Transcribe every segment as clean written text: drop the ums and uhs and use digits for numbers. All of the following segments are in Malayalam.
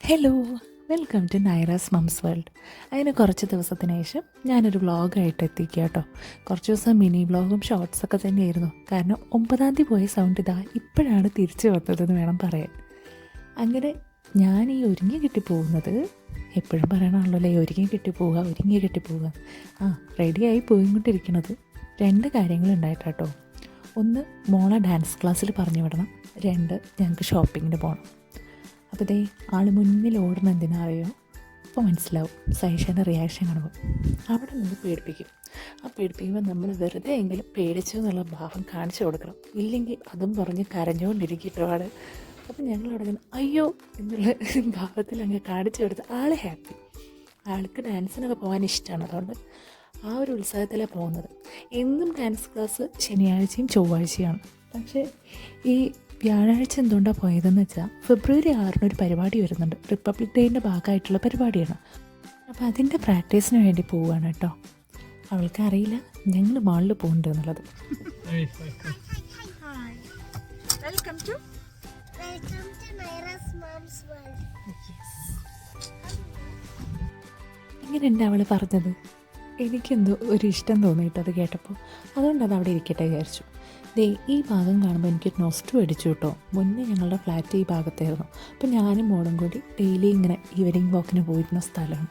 Hello, welcome to Naira's mom's world. അതിന് കുറച്ച് ദിവസത്തിന് ശേഷം ഞാനൊരു വ്ളോഗായിട്ട് എത്തിക്കുക കേട്ടോ. കുറച്ച് ദിവസം മിനി വ്ളോഗും ഷോർട്സൊക്കെ തന്നെയായിരുന്നു. കാരണം 9-ാം തീയതി പോയ സൗണ്ട് ഇതാ ഇപ്പോഴാണ് തിരിച്ചു വന്നതെന്ന് വേണം പറയാൻ. അങ്ങനെ ഞാൻ ഈ ഒരുങ്ങി കെട്ടിപ്പോകുന്നത് എപ്പോഴും പറയണമല്ലോ, ഒരുങ്ങി കെട്ടിപ്പോവുക. റെഡിയായി പോയിക്കൊണ്ടിരിക്കുന്നത് 2 കാര്യങ്ങളുണ്ടായിട്ടോ. ഒന്ന്, മോളെ ഡാൻസ് ക്ലാസ്സിൽ പറഞ്ഞു വിടണം. 2, ഞങ്ങൾക്ക് ഷോപ്പിങ്ങിന് പോകണം. അപ്പോൾ ഇതേ ആൾ മുന്നിൽ ഓടണം എന്തിനാറിയോ? അപ്പോൾ മനസ്സിലാവും സൈഷൻ്റെ റിയാക്ഷൻ കാണുമ്പോൾ. അവിടെ നിന്ന് പേടിപ്പിക്കും. പേടിപ്പിക്കുമ്പോൾ നമ്മൾ വെറുതെ എങ്കിലും പേടിച്ചു എന്നുള്ള ഭാവം കാണിച്ചു കൊടുക്കണം. ഇല്ലെങ്കിൽ അതും പറഞ്ഞ് കരഞ്ഞുകൊണ്ടിരിക്കും ആൾ. അപ്പോൾ ഞങ്ങളവിടെ നിന്ന് അയ്യോ എന്നുള്ള ഭാവത്തിൽ അങ്ങ് കാണിച്ചു കൊടുത്ത് ആൾ ഹാപ്പി. ആൾക്ക് ഡാൻസിനൊക്കെ പോകാൻ ഇഷ്ടമാണ്. അതുകൊണ്ട് ആ ഒരു ഉത്സാഹത്തിലാണ് പോകുന്നത്. എന്നും ഡാൻസ് ക്ലാസ് ശനിയാഴ്ചയും ചൊവ്വാഴ്ചയാണ്. പക്ഷേ ഈ വ്യാഴാഴ്ച എന്തുകൊണ്ടാണ് പോയതെന്ന് വെച്ചാൽ ഫെബ്രുവരി 6 ഒരു പരിപാടി വരുന്നുണ്ട്. റിപ്പബ്ലിക് ഡേയുടെ ഭാഗമായിട്ടുള്ള പരിപാടിയാണ്. അപ്പോൾ അതിൻ്റെ പ്രാക്ടീസിന് വേണ്ടി പോവുകയാണ് കേട്ടോ. അവൾക്കറിയില്ല ഞങ്ങൾ മാളിൽ പോകുന്നുണ്ട് എന്നുള്ളത്. ഇങ്ങനെയുണ്ട് അവൾ പറഞ്ഞത്. എനിക്കെന്തോ ഒരു ഇഷ്ടം തോന്നിയിട്ട് അത് കേട്ടപ്പോൾ. അതുകൊണ്ട് അത് അവിടെ ഇരിക്കട്ടെ വിചാരിച്ചു. ഈ ഭാഗം കാണുമ്പോൾ എനിക്ക് നൊസ്റ്റു അടിച്ചു കേട്ടോ. മുന്നേ ഞങ്ങളുടെ ഫ്ലാറ്റ് ഈ ഭാഗത്തായിരുന്നു. അപ്പോൾ ഞാനും മോളും കൂടി ഡെയിലി ഇങ്ങനെ ഈവനിങ് വാക്കിന് പോയിരുന്ന സ്ഥലമാണ്.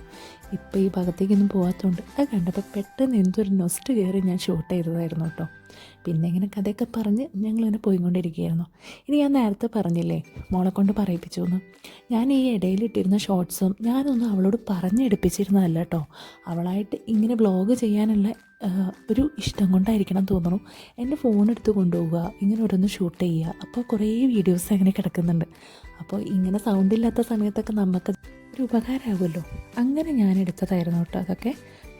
ഇപ്പോൾ ഈ ഭാഗത്തേക്കൊന്നും പോകാത്തതുകൊണ്ട് അത് കണ്ടപ്പോൾ പെട്ടെന്ന് എന്തൊരു നൊസ്റ്റ് കയറി ഞാൻ ഷൂട്ട് ചെയ്തതായിരുന്നു കേട്ടോ. പിന്നെ ഇങ്ങനെ കഥയൊക്കെ പറഞ്ഞ് ഞങ്ങളിങ്ങനെ പോയിക്കൊണ്ടിരിക്കുകയായിരുന്നു. ഇനി ഞാൻ നേരത്തെ പറഞ്ഞില്ലേ മോളെ കൊണ്ട് പറയിപ്പിച്ചു എന്ന്. ഞാൻ ഈ ഇടയിലിട്ടിരുന്ന ഷോർട്സും ഞാനൊന്നും അവളോട് പറഞ്ഞെടുപ്പിച്ചിരുന്നതല്ല കേട്ടോ. അവളായിട്ട് ഇങ്ങനെ വ്ളോഗ് ചെയ്യാനുള്ള ഒരു ഇഷ്ടം കൊണ്ടായിരിക്കണം തോന്നുന്നു. എൻ്റെ ഫോണെടുത്ത് കൊണ്ടുപോവുക, ഇങ്ങനെ ഓരോന്ന് ഷൂട്ട് ചെയ്യുക. അപ്പോൾ കുറേ വീഡിയോസ് അങ്ങനെ കിടക്കുന്നുണ്ട്. അപ്പോൾ ഇങ്ങനെ സൗണ്ട് ഇല്ലാത്ത സമയത്തൊക്കെ നമുക്ക് ഒരു ഉപകാരമാകുമല്ലോ. അങ്ങനെ ഞാൻ എടുത്തതായിരുന്നു കേട്ടോ. അതൊക്കെ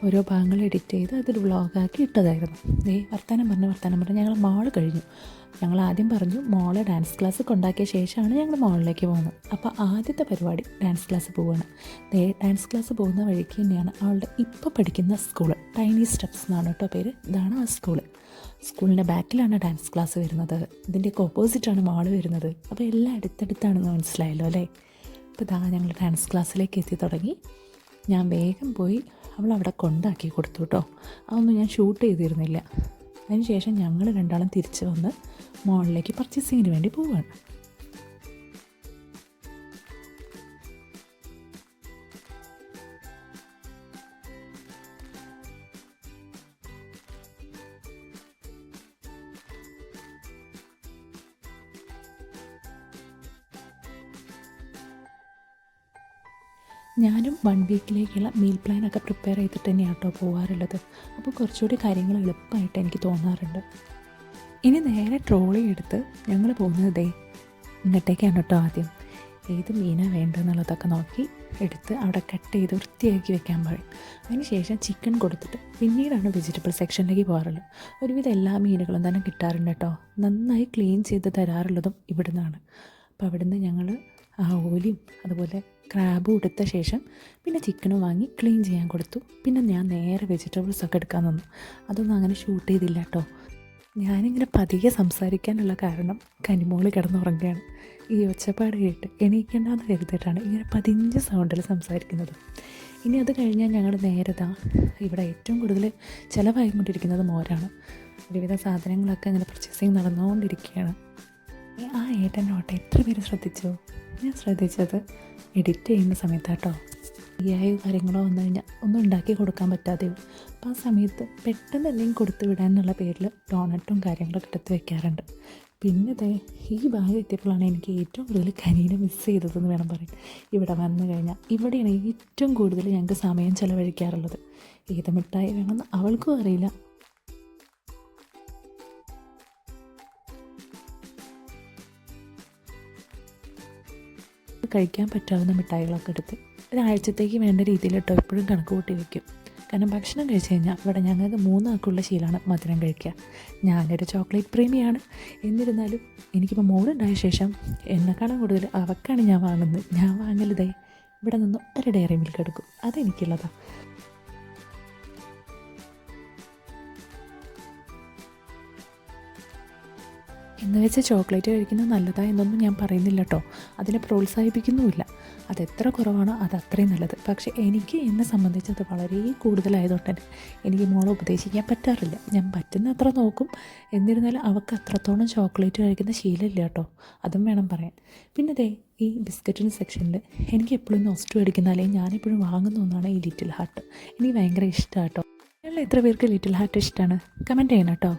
ഓരോ ഭാഗങ്ങൾ എഡിറ്റ് ചെയ്ത് അതൊരു വ്ളോഗാക്കി ഇട്ടതായിരുന്നു. വർത്തമാനം പറഞ്ഞ് ഞങ്ങൾ മോൾ കഴിഞ്ഞു. ഞങ്ങൾ ആദ്യം പറഞ്ഞു മോളെ ഡാൻസ് ക്ലാസ് കൊണ്ടാക്കിയ ശേഷമാണ് ഞങ്ങൾ മോളിലേക്ക് പോകുന്നത്. അപ്പോൾ ആദ്യത്തെ പരിപാടി ഡാൻസ് ക്ലാസ് പോവുകയാണ്. ഡാൻസ് ക്ലാസ് പോകുന്ന വഴിക്ക് തന്നെയാണ് അവളുടെ ഇപ്പോൾ പഠിക്കുന്ന സ്കൂള്. ടൈനി സ്റ്റെപ്സ് എന്നാണ് കേട്ടോ പേര്. ഇതാണ് ആ സ്കൂള്. സ്കൂളിൻ്റെ ബാക്കിലാണ് ഡാൻസ് ക്ലാസ് വരുന്നത്. ഇതിൻ്റെയൊക്കെ ഓപ്പോസിറ്റാണ് മോള് വരുന്നത്. അപ്പോൾ എല്ലാം അടുത്തടുത്താണെന്ന് മനസ്സിലായല്ലോ അല്ലേ. അപ്പോൾ ഞങ്ങൾ ഡാൻസ് ക്ലാസ്സിലേക്ക് എത്തി തുടങ്ങി. ഞാൻ വേഗം പോയി അവളവിടെ കൊണ്ടാക്കി കൊടുത്തു കേട്ടോ. അതൊന്നും ഞാൻ ഷൂട്ട് ചെയ്തിരുന്നില്ല. അതിനുശേഷം ഞങ്ങൾ രണ്ടാളും തിരിച്ച് വന്ന് മോളിലേക്ക് പർച്ചേസിങ്ങിന് വേണ്ടി പോവുകയാണ്. ഞാനും 1 വീക്കിലേക്കുള്ള മീൽ പ്ലാനൊക്കെ പ്രിപ്പയർ ചെയ്തിട്ട് തന്നെയാണ് കേട്ടോ പോകാറുള്ളത്. അപ്പോൾ കുറച്ചുകൂടി കാര്യങ്ങൾ എളുപ്പമായിട്ട് എനിക്ക് തോന്നാറുണ്ട്. ഇനി നേരെ ട്രോളി എടുത്ത് ഞങ്ങൾ പോകുന്നത് ഇങ്ങോട്ടേക്കാണ് കേട്ടോ. ആദ്യം ഏത് മീനാണ് വേണ്ടതെന്നുള്ളതൊക്കെ നോക്കി എടുത്ത് അവിടെ കട്ട് ചെയ്ത് വൃത്തിയാക്കി വെക്കാൻ പറയും. അതിന് ശേഷം ചിക്കൻ കൊടുത്തിട്ട് പിന്നീടാണ് വെജിറ്റബിൾ സെക്ഷനിലേക്ക് പോകാറുള്ളത്. ഒരുവിധം എല്ലാ മീനുകളും തന്നെ കിട്ടാറുണ്ട് കേട്ടോ. നന്നായി ക്ലീൻ ചെയ്ത് തരാറുള്ളതും ഇവിടെ നിന്നാണ്. അപ്പോൾ അവിടുന്ന് ഞങ്ങൾ ആ ഓലിയും അതുപോലെ ക്രാബും എടുത്ത ശേഷം പിന്നെ ചിക്കനും വാങ്ങി ക്ലീൻ ചെയ്യാൻ കൊടുത്തു. പിന്നെ ഞാൻ നേരെ വെജിറ്റബിൾസൊക്കെ എടുക്കാൻ തന്നു. അതൊന്നും അങ്ങനെ ഷൂട്ട് ചെയ്തില്ല കേട്ടോ. ഞാനിങ്ങനെ പതിയെ സംസാരിക്കാനുള്ള കാരണം കനിമോള് കിടന്നുറങ്ങുകയാണ്. ഈ ഒച്ചപ്പാട് കേട്ട് എണീക്കേണ്ടെന്ന് കരുതിയിട്ടാണ് ഇങ്ങനെ 15 സൗണ്ടിൽ സംസാരിക്കുന്നത്. ഇനി അത് കഴിഞ്ഞാൽ ഞങ്ങൾ നേരതാ ഇവിടെ ഏറ്റവും കൂടുതൽ ചിലവായിക്കൊണ്ടിരിക്കുന്നത് മോരാണ്. ഒരുവിധ സാധനങ്ങളൊക്കെ അങ്ങനെ പർച്ചേസിങ് നടന്നുകൊണ്ടിരിക്കുകയാണ്. ആ ഏട്ടനോട്ടെ എത്ര പേര് ശ്രദ്ധിച്ചോ? ഞാൻ ശ്രദ്ധിച്ചത് എഡിറ്റ് ചെയ്യുന്ന സമയത്താട്ടോ. കാര്യങ്ങളോ വന്നു കഴിഞ്ഞാൽ ഒന്നും ഉണ്ടാക്കി കൊടുക്കാൻ പറ്റാതെയും. അപ്പോൾ ആ സമയത്ത് പെട്ടെന്ന് എന്തെങ്കിലും കൊടുത്തു വിടാനുള്ള പേരിൽ ഡോണറ്റും കാര്യങ്ങളൊക്കെ എടുത്ത് വെക്കാറുണ്ട്. പിന്നെ ഈ ഭാഗം എത്തിയപ്പോഴാണ് എനിക്ക് ഏറ്റവും കൂടുതൽ കനീനെ മിസ് ചെയ്തതെന്ന് വേണം പറയാൻ. ഇവിടെ വന്നു കഴിഞ്ഞാൽ ഇവിടെയാണ് ഏറ്റവും കൂടുതൽ ഞങ്ങൾക്ക് സമയം ചിലവഴിക്കാറുള്ളത്. ഏത് മിഠായി വേണമെന്ന് അവൾക്കും അറിയില്ല. കഴിക്കാൻ പറ്റാവുന്ന മിഠായികളൊക്കെ എടുത്ത് ഒരാഴ്ചത്തേക്ക് വേണ്ട രീതിയിൽ കേട്ടോ എപ്പോഴും കണക്ക് കൂട്ടി വയ്ക്കും. കാരണം ഭക്ഷണം കഴിച്ച് കഴിഞ്ഞാൽ ഇവിടെ ഞങ്ങൾക്ക് 3 ആൾക്കുള്ള ശീലമാണ് മധുരം കഴിക്കുക. ഞാനൊരു ചോക്ലേറ്റ് പ്രേമിയാണ്. എന്നിരുന്നാലും എനിക്കിപ്പോൾ മോളുണ്ടായ ശേഷം എന്നെക്കാളും കൂടുതൽ അവക്കാണ് ഞാൻ വാങ്ങുന്നത്. ഞാൻ വാങ്ങലുതേ ഇവിടെ നിന്ന് ഒരു ഡയറി മിൽക്ക് എടുക്കും. അതെനിക്കുള്ളതാണ്. എന്ന് വെച്ച് ചോക്ലേറ്റ് കഴിക്കുന്നത് നല്ലതാ എന്നൊന്നും ഞാൻ പറയുന്നില്ല കേട്ടോ, അതിനെ പ്രോത്സാഹിപ്പിക്കുന്നുമില്ല. അതെത്ര കുറവാണോ അത് അത്രയും നല്ലത്. പക്ഷേ എനിക്ക് എന്നെ സംബന്ധിച്ച് അത് വളരെ കൂടുതലായതുകൊണ്ട് തന്നെ എനിക്ക് മോളെ ഉപദേശിക്കാൻ പറ്റാറില്ല. ഞാൻ പറ്റുന്ന അത്ര നോക്കും. എന്നിരുന്നാലും അവൾക്ക് അത്രത്തോളം ചോക്ലേറ്റ് കഴിക്കുന്ന ശീലമില്ല കേട്ടോ, അതും വേണം പറയാൻ. പിന്നെ ദേ ഈ ബിസ്ക്കറ്റിൻ്റെ സെക്ഷനിൽ എനിക്ക് എപ്പോഴും നൊസ്റ്റു അടിക്കുന്നാലേ ഞാനെപ്പോഴും വാങ്ങുന്ന ഒന്നാണ് ഈ ലിറ്റിൽ ഹാർട്ട്. എനിക്ക് ഭയങ്കര ഇഷ്ടമാണ് കേട്ടോ. നിങ്ങൾ എത്ര പേർക്ക് ലിറ്റിൽ ഹാർട്ട് ഇഷ്ടമാണ് കമൻറ്റ് ചെയ്യണം കേട്ടോ.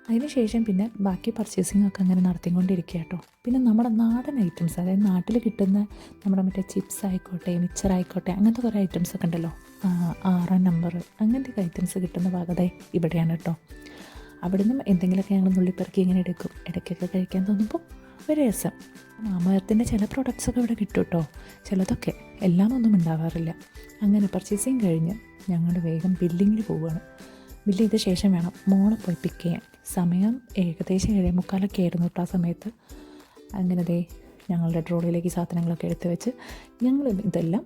അതിന് ശേഷം പിന്നെ ബാക്കി പർച്ചേസിംഗ് ഒക്കെ അങ്ങനെ നടത്തിക്കൊണ്ടിരിക്കുക കേട്ടോ. പിന്നെ നമ്മുടെ നാടൻ ഐറ്റംസ്, അതായത് നാട്ടിൽ കിട്ടുന്ന നമ്മുടെ മറ്റേ ചിപ്സ് ആയിക്കോട്ടെ, മിക്സർ ആയിക്കോട്ടെ, അങ്ങനത്തെ കുറേ ഐറ്റംസ് ഒക്കെ ഉണ്ടല്ലോ, 6 നമ്പർ അങ്ങനത്തെ ഐറ്റംസ് കിട്ടുന്ന ഭാഗത്തായി ഇവിടെയാണ് കേട്ടോ. അവിടെ നിന്നും എന്തെങ്കിലുമൊക്കെ ഞങ്ങൾ നുള്ളിപ്പെറുക്കി ഇങ്ങനെ എടുക്കും. ഇടയ്ക്കൊക്കെ കഴിക്കാൻ തോന്നുമ്പോൾ ഒരു രസം. മാമകത്തിൻ്റെ ചില പ്രൊഡക്ട്സൊക്കെ ഇവിടെ കിട്ടും കേട്ടോ, ചിലതൊക്കെ, എല്ലാം ഒന്നും ഉണ്ടാവാറില്ല. അങ്ങനെ പർച്ചേസിങ് കഴിഞ്ഞ് ഞങ്ങൾ വേഗം ബില്ലിങ്ങിൽ പോവുകയാണ്. ബില്ല് ചെയ്ത ശേഷം വേണം മോളെ പോയി പിക്ക് ചെയ്യാൻ. സമയം ഏകദേശം 7:45 ആയിരുന്നു കേട്ടോ ആ സമയത്ത്. അങ്ങനെ ദേ ഞങ്ങളുടെ ട്രോളിയിലേക്ക് സാധനങ്ങളൊക്കെ എടുത്ത് വെച്ച് ഞങ്ങൾ ഇതെല്ലാം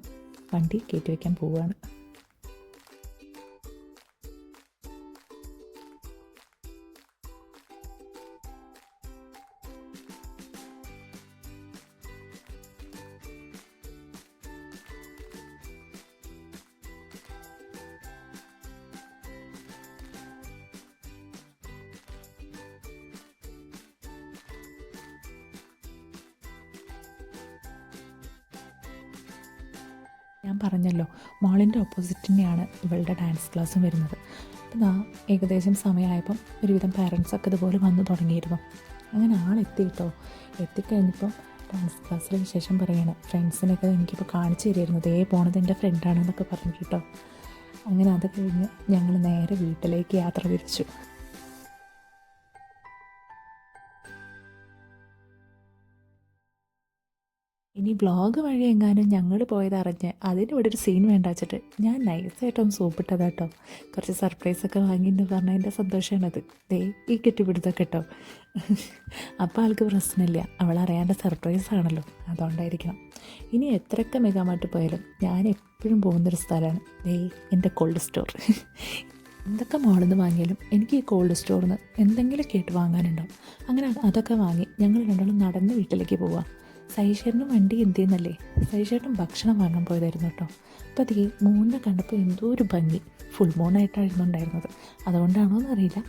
വണ്ടി കയറ്റി വയ്ക്കാൻ പോവുകയാണ്. ഞാൻ പറഞ്ഞല്ലോ, മോളിൻ്റെ ഓപ്പോസിറ്റ് തന്നെയാണ് ഇവളുടെ ഡാൻസ് ക്ലാസ്സും വരുന്നത്. അപ്പം ഏകദേശം സമയമായപ്പം ഒരുവിധം പാരൻസൊക്കെ ഇതുപോലെ വന്നു തുടങ്ങിയിരുന്നു. അങ്ങനെ ആളെത്തി കേട്ടോ. എത്തിക്കഴിഞ്ഞപ്പം ഡാൻസ് ക്ലാസ്സിന് വിശേഷം പറയുകയാണ്. ഫ്രണ്ട്സിനൊക്കെ എനിക്കിപ്പോൾ കാണിച്ചു തരുമായിരുന്നു, ദേ പോണത് എൻ്റെ ഫ്രണ്ടാണെന്നൊക്കെ പറഞ്ഞു കേട്ടോ. അങ്ങനെ അത് കഴിഞ്ഞ് ഞങ്ങൾ നേരെ വീട്ടിലേക്ക് യാത്ര തിരിച്ചു. ഇനി വ്ളോഗ് വഴി എങ്ങാനും ഞങ്ങൾ പോയതറിഞ്ഞ് അതിനിവിടെ ഒരു സീൻ വേണ്ട വെച്ചിട്ട് ഞാൻ നൈസായിട്ടൊന്ന് സോപ്പിട്ടത് കേട്ടോ. കുറച്ച് സർപ്രൈസൊക്കെ വാങ്ങിയെന്ന് പറഞ്ഞതിൻ്റെ സന്തോഷമാണത്. ദേ ഈ കെട്ടിപ്പിടുത്തൊക്കെ കേട്ടോ. അപ്പോൾ ആൾക്ക് പ്രശ്നമില്ല, അവളറിയാണ്ട് സർപ്രൈസാണല്ലോ, അതുകൊണ്ടായിരിക്കണം. ഇനി എത്രയൊക്കെ മെഗാമാർട്ട് പോയാലും ഞാൻ എപ്പോഴും പോകുന്നൊരു സ്ഥലമാണ് ദേ എൻ്റെ കോൾഡ് സ്റ്റോർ. എന്തൊക്കെ മോളിൽ നിന്ന് വാങ്ങിയാലും എനിക്ക് ഈ കോൾഡ് സ്റ്റോറിൽ നിന്ന് എന്തെങ്കിലും കേട്ട് വാങ്ങാനുണ്ടാവും. അങ്ങനെ അതൊക്കെ വാങ്ങി ഞങ്ങൾ രണ്ടാളും നടന്ന് വീട്ടിലേക്ക് പോവാം. സൈഷേട്ടനും വണ്ടി എന്ത് ചെയ്യുന്നല്ലേ, സൈഷേട്ടൻ ഭക്ഷണം വാങ്ങാൻ പോയതായിരുന്നു കേട്ടോ. അപ്പോൾ അതേ മൂണിനെ കണ്ടപ്പോൾ എന്തോ ഒരു ഭംഗി, ഫുൾ മൂണായിട്ടായിരുന്നു ഉണ്ടായിരുന്നത്, അതുകൊണ്ടാണോ എന്നറിയില്ല.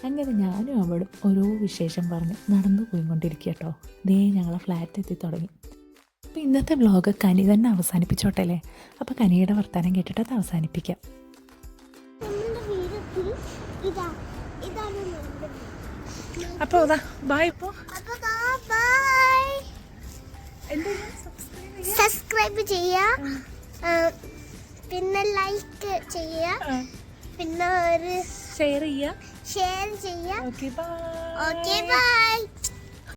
അങ്ങനെ ഞാനും അവളും ഓരോ വിശേഷം പറഞ്ഞ് നടന്നു പോയിക്കൊണ്ടിരിക്കുക കേട്ടോ. ദേ ഞങ്ങളെ ഫ്ലാറ്റ് എത്തി തുടങ്ങി. അപ്പോൾ ഇന്നത്തെ വ്ളോഗ് കനി തന്നെ അവസാനിപ്പിച്ചോട്ടെ അല്ലേ. അപ്പോൾ കനിയുടെ വർത്തമാനം കേട്ടിട്ട് അത് അവസാനിപ്പിക്കാം. അപ്പോൾ ബൈ. ഇപ്പോൾ സബ്സ്ക്രൈബ് ചെയ്യുക, പിന്നെ ലൈക്ക് ചെയ്യുക, പിന്നെ ഒരു ഷെയർ ചെയ്യുക. Okay bye.